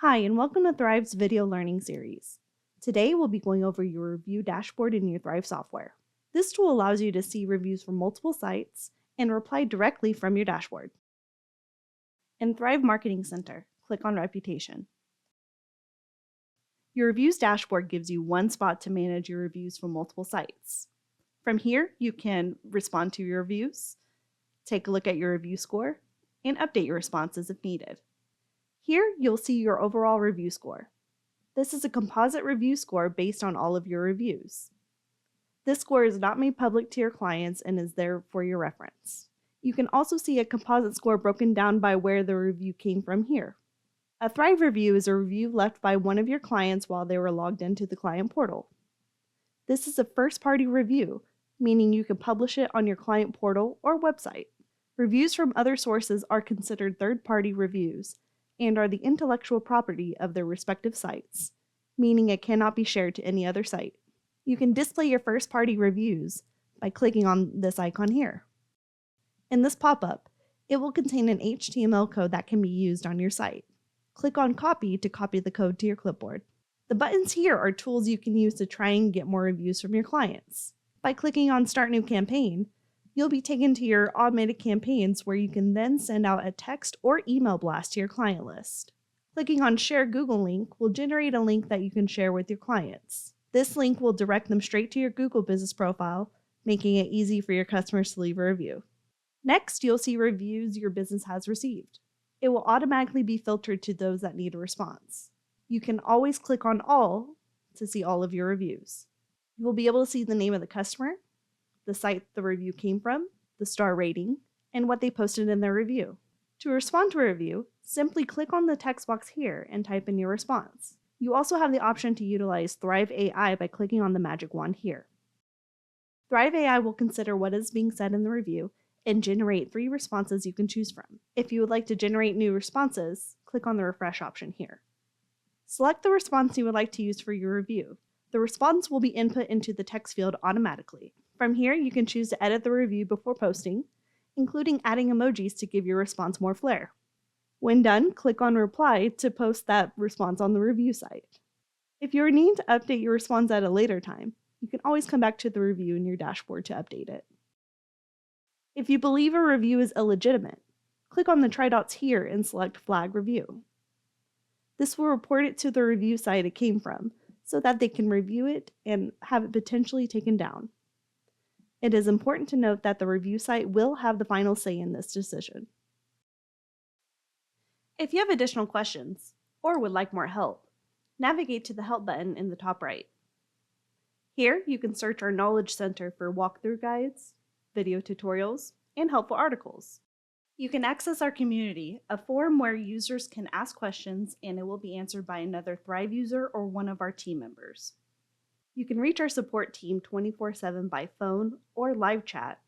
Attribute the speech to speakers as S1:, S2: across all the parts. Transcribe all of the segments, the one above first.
S1: Hi, and welcome to Thryv's video learning series. Today, we'll be going over your review dashboard in your Thryv software. This tool allows you to see reviews from multiple sites and reply directly from your dashboard. In Thryv Marketing Center, click on Reputation. Your reviews dashboard gives you one spot to manage your reviews from multiple sites. From here, you can respond to your reviews, take a look at your review score, and update your responses if needed. Here, you'll see your overall review score. This is a composite review score based on all of your reviews. This score is not made public to your clients and is there for your reference. You can also see a composite score broken down by where the review came from here. A Thryv review is a review left by one of your clients while they were logged into the client portal. This is a first-party review, meaning you can publish it on your client portal or website. Reviews from other sources are considered third-party reviews and are the intellectual property of their respective sites, meaning it cannot be shared to any other site. You can display your first-party reviews by clicking on this icon here. In this pop-up, it will contain an HTML code that can be used on your site. Click on Copy to copy the code to your clipboard. The buttons here are tools you can use to try and get more reviews from your clients. By clicking on Start New Campaign, you'll be taken to your automated campaigns where you can then send out a text or email blast to your client list. Clicking on Share Google Link will generate a link that you can share with your clients. This link will direct them straight to your Google business profile, making it easy for your customers to leave a review. Next, you'll see reviews your business has received. It will automatically be filtered to those that need a response. You can always click on All to see all of your reviews. You will be able to see the name of the customer, the site the review came from, the star rating, and what they posted in their review. To respond to a review, simply click on the text box here and type in your response. You also have the option to utilize Thryv AI by clicking on the magic wand here. Thryv AI will consider what is being said in the review and generate 3 responses you can choose from. If you would like to generate new responses, click on the refresh option here. Select the response you would like to use for your review. The response will be input into the text field automatically. From here, you can choose to edit the review before posting, including adding emojis to give your response more flair. When done, click on Reply to post that response on the review site. If you are needing to update your response at a later time, you can always come back to the review in your dashboard to update it. If you believe a review is illegitimate, click on the try dots here and select Flag Review. This will report it to the review site it came from, so that they can review it and have it potentially taken down. It is important to note that the review site will have the final say in this decision. If you have additional questions or would like more help, navigate to the Help button in the top right. Here, you can search our Knowledge Center for walkthrough guides, video tutorials, and helpful articles. You can access our community, a forum where users can ask questions and it will be answered by another Thryv user or one of our team members. You can reach our support team 24/7 by phone or live chat,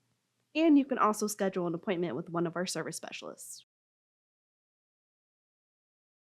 S1: and you can also schedule an appointment with one of our service specialists.